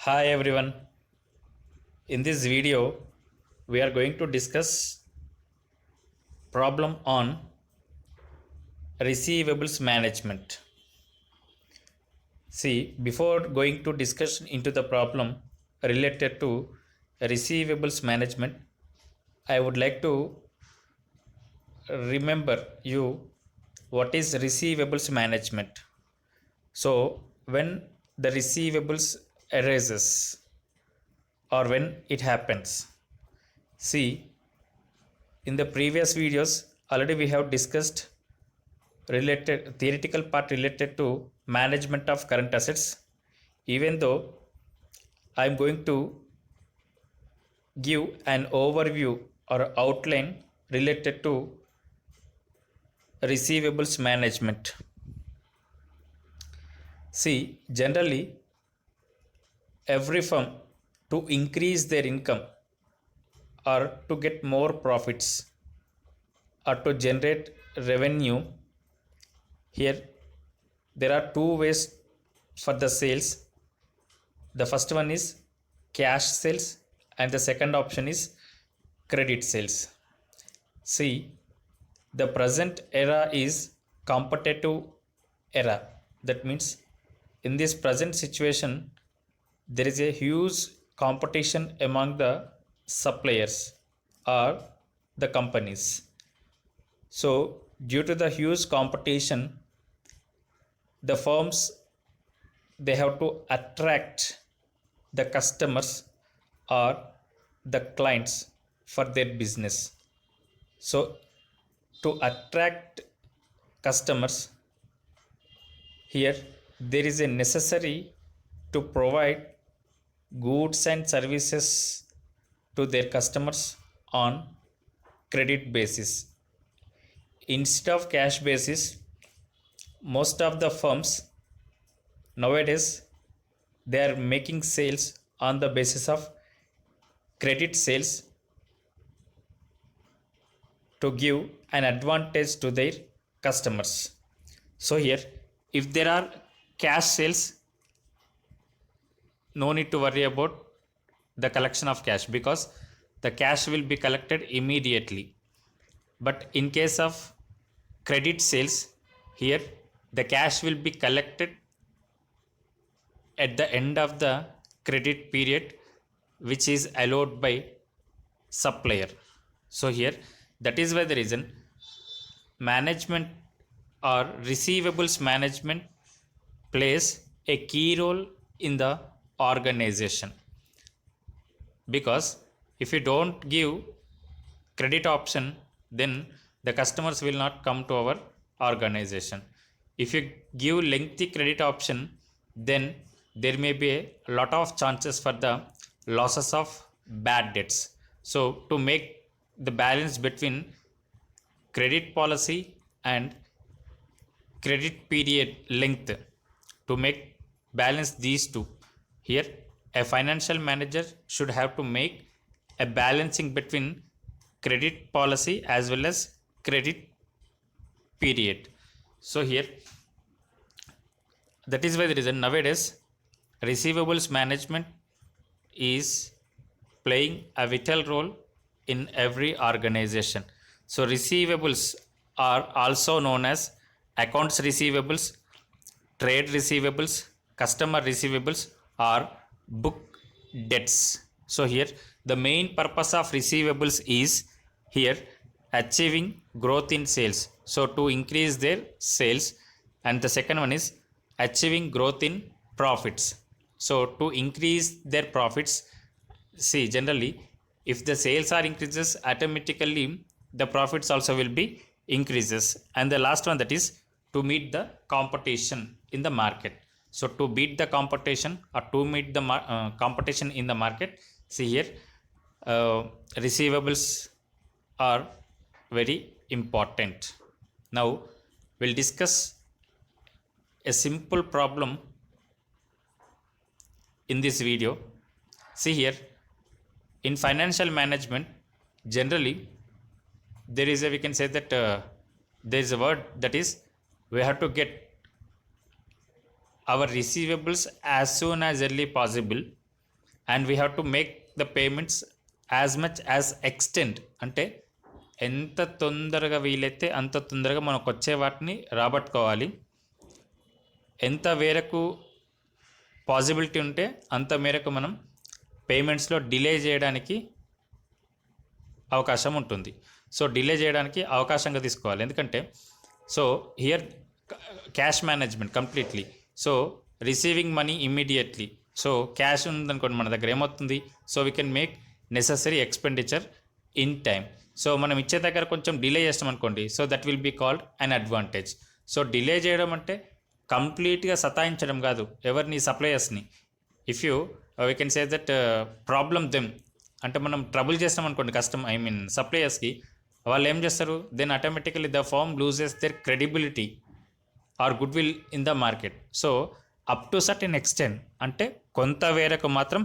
Hi everyone. In this video, we are going to discuss problem on receivables management. See, before going to discussion into the problem related to receivables management, I would like to remember you what is receivables management. So, when the receivables arises or when it happens, see, in the previous videos already we have discussed related theoretical part related to management of current assets. Even though I am going to give an overview or outline related to receivables management. See, generally every firm, to increase their income or to get more profits or to generate revenue, here there are two ways for the sales. The first one is cash sales and the second option is credit sales. See, the present era is competitive era. That means in this present situation there is a huge competition among the suppliers or the companies. So due to the huge competition, the firms, they have to attract the customers or the clients for their business. So to attract customers, here there is a necessary to provide goods and services to their customers on credit basis instead of cash basis. Most of the firms nowadays, they are making sales on the basis of credit sales to give an advantage to their customers. So here, if there are cash sales, no need to worry about the collection of cash because the cash will be collected immediately. But in case of credit sales, here the cash will be collected at the end of the credit period which is allowed by supplier. So here, that is why the reason management or receivables management plays a key role in the organization. Because if you don't give credit option, then the customers will not come to our organization. If you give lengthy credit option, then there may be a lot of chances for the losses of bad debts. So to make the balance between credit policy and credit period length, to make balance these two, here a financial manager should have to make a balancing between credit policy as well as credit period. So here, that is why the reason nowadays receivables management is playing a vital role in every organization. So receivables are also known as accounts receivables, trade receivables, customer receivables, or book debts. So here the main purpose of receivables is here achieving growth in sales, so to increase their sales. And the second one is achieving growth in profits, so to increase their profits. See, generally if the sales are increases, automatically the profits also will be increases. And the last one, that is to meet the competition in the market. So to beat the competition or to meet the competition in the market, see here receivables are very important. Now we'll discuss a simple problem in this video. See here, in financial management, generally there is a, we can say that there is a word, that is we have to get our receivables as soon as early possible. and we have to make the payments as much as extent, అంటే ఎంత తొందరగా వీలైతే అంత తొందరగా మనకు వచ్చే వాటిని రాబట్టుకోవాలి. ఎంత మేరకు పాసిబిలిటీ ఉంటే అంత మేరకు మనం పేమెంట్స్లో డిలే చేయడానికి అవకాశం ఉంటుంది. సో డిలే చేయడానికి అవకాశంగా తీసుకోవాలి. ఎందుకంటే so here cash management completely. So receiving money immediately. So cash ఉందనుకోండి మన దగ్గర ఏమవుతుంది, so we can make necessary expenditure in time. So మనం ఇచ్చే దగ్గర కొంచెం డిలే చేస్తాం అనుకోండి, so that will be called an advantage. So delay చేయడం అంటే కంప్లీట్గా సతాయించడం కాదు ఎవరిని, సప్లయర్స్ని. If you we can say that problem them, అంటే మనం ట్రబుల్ చేస్తాం అనుకోండి సప్లయర్స్కి, వాళ్ళు ఏం చేస్తారు, then automatically the firm loses their credibility or goodwill in the market. So up to certain extent, అంటే కొంత వేరకు మాత్రం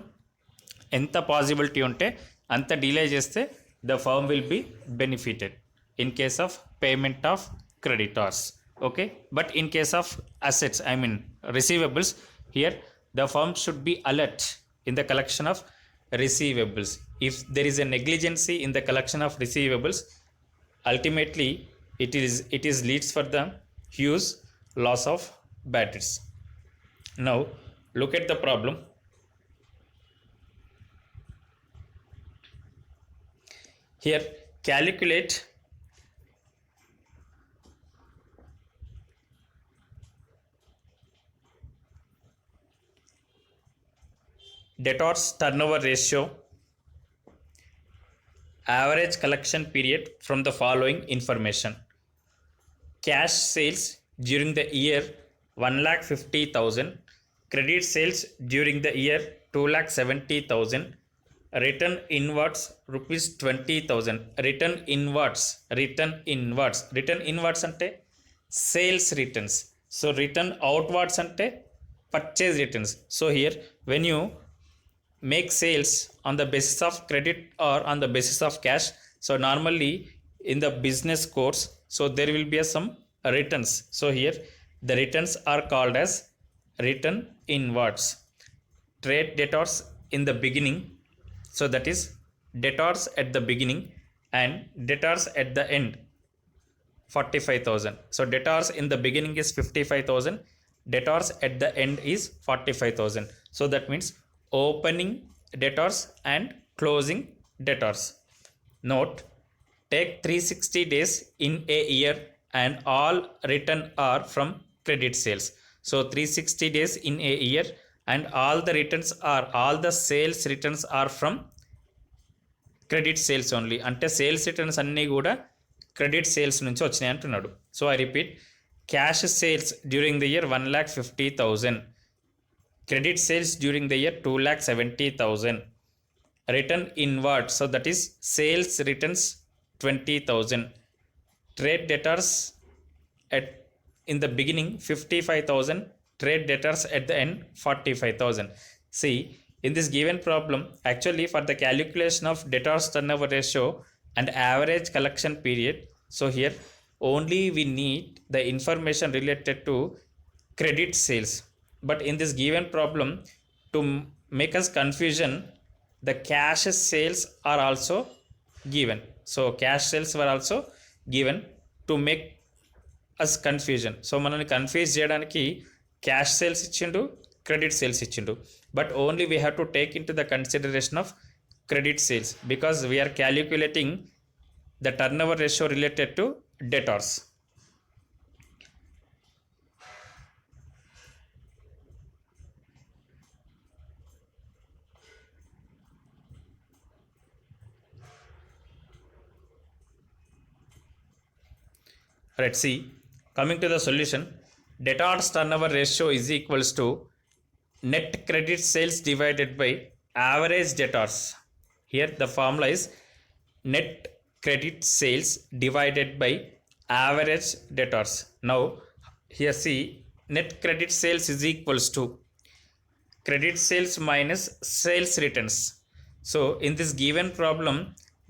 ఎంత పాసిబిలిటీ ఉంటే అంత డిలే చేస్తే the firm will be benefited in case of payment of creditors. Okay, but in case of assets, receivables, here the firm should be alert in the collection of receivables. If there is a negligency in the collection of receivables, ultimately it is leads for the huge loss of bad debts. Now look at the problem. Here calculate debtors turnover ratio, average collection period from the following information. Cash sales during the year 1,50,000, credit sales during the year 2,70,000, return inwards rupees 20,000. Return inwards ante sales returns. So return outwards ante purchase returns. So here when you make sales on the basis of credit or on the basis of cash, so normally in the business course, so there will be some returns. So here the returns are called as return inwards. Trade debtors in the beginning, so that is debtors at the beginning and debtors at the end 45,000. So debtors in the beginning is 55,000, debtors at the end is 45,000. So that means opening debtors and closing debtors. Note, take 360 days in a year and all return are from credit sales. So 360 days in a year and all the sales returns are from credit sales only. అంటే sales returns అన్నీ కూడా credit sales నుంచి వచ్చినాయి అంటున్నాడు. So I repeat, cash sales during the year 1,50,000, credit sales during the year 2,70,000, return inward, so that is sales returns 20,000, trade debtors in the beginning 55,000, trade debtors at the end 45,000. See, in this given problem, actually for the calculation of debtors turnover ratio and average collection period, so here only we need the information related to credit sales. But in this given problem, to make us confusion, the cash sales are also given. So cash sales were also given to make us confusion. So మనల్ని confuse చేయడానికి cash sales ఇచ్చిండు, credit sales ఇచ్చిండు. But only we have to take into the consideration of credit sales because we are calculating the turnover ratio related to debtors. Let's see, coming to the solution, debtors turnover ratio is equals to net credit sales divided by average debtors. Here the formula is net credit sales divided by average debtors. Now here see, net credit sales is equals to credit sales minus sales returns. So in this given problem,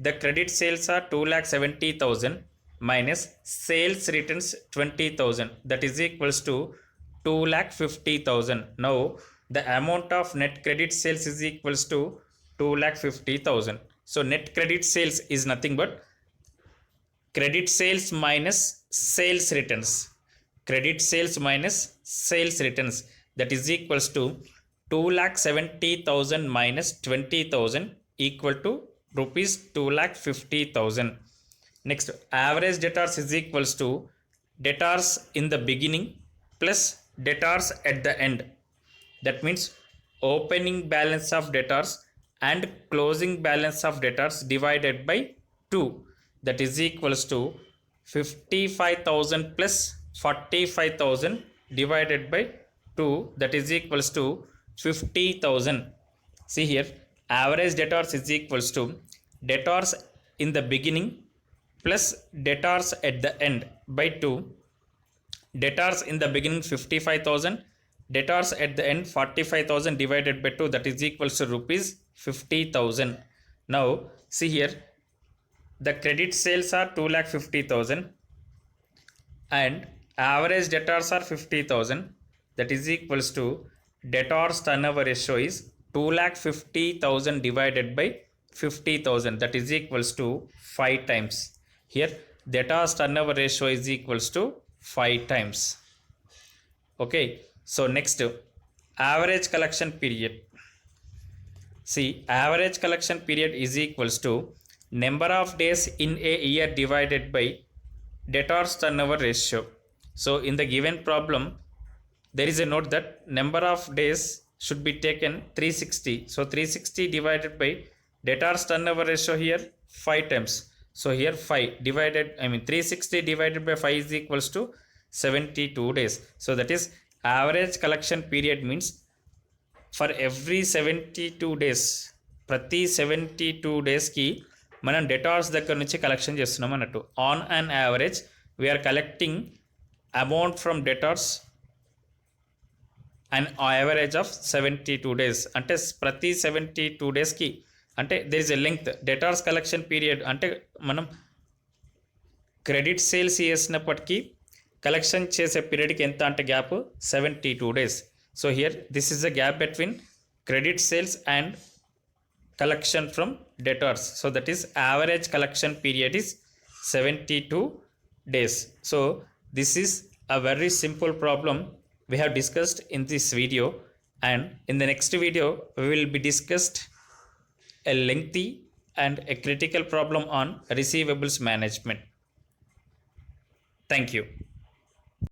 the credit sales are 2,70,000 minus sales returns 20,000, that is equals to 2,50,000. Now the amount of net credit sales is equals to 2,50,000. So net credit sales is nothing but credit sales minus sales returns. Credit sales minus sales returns, that is equals to 2,70,000 minus 20,000 equal to rupees 2,50,000. Next, average debtors is equals to debtors in the beginning plus debtors at the end. That means opening balance of debtors and closing balance of debtors divided by 2, that is equals to 55,000 plus 45,000 divided by 2, that is equals to 50,000. See here, average debtors is equals to debtors in the beginning plus debtors at the end by 2. Debtors in the beginning 55,000, debtors at the end 45,000 divided by 2, that is equals to rupees 50,000. Now see here, the credit sales are 2,50,000 and average debtors are 50,000, that is equals to debtors turnover ratio is 2,50,000 divided by 50,000, that is equals to 5 times. Here debtors turnover ratio is equals to 5 times. Okay, so next, average collection period. See, average collection period is equals to number of days in a year divided by debtors turnover ratio. So in the given problem, there is a note that number of days should be taken 360. So 360 divided by debtors turnover ratio here 5 times. So here 5 divided, 360 divided by 5 is equals to 72 days. So that is average collection period means for every 72 days, ప్రతి 72 డేస్కి మనం debtors దగ్గర నుంచి collection చేస్తున్నాం అన్నట్టు. On an average we are collecting amount from debtors and average of 72 days. అంటే ప్రతి 72 డేస్కి, అంటే there is a length. Debtors collection period అంటే మనం క్రెడిట్ సేల్స్ చేసినప్పటికీ కలెక్షన్ చేసే పీరియడ్కి ఎంత అంటే gap 72 days. So here this is the gap between credit sales and collection from debtors. So that is average collection period is 72 days. So this is a very simple problem we have discussed in this video, and in the next video we will be discussed a lengthy and a critical problem on receivables management. Thank you.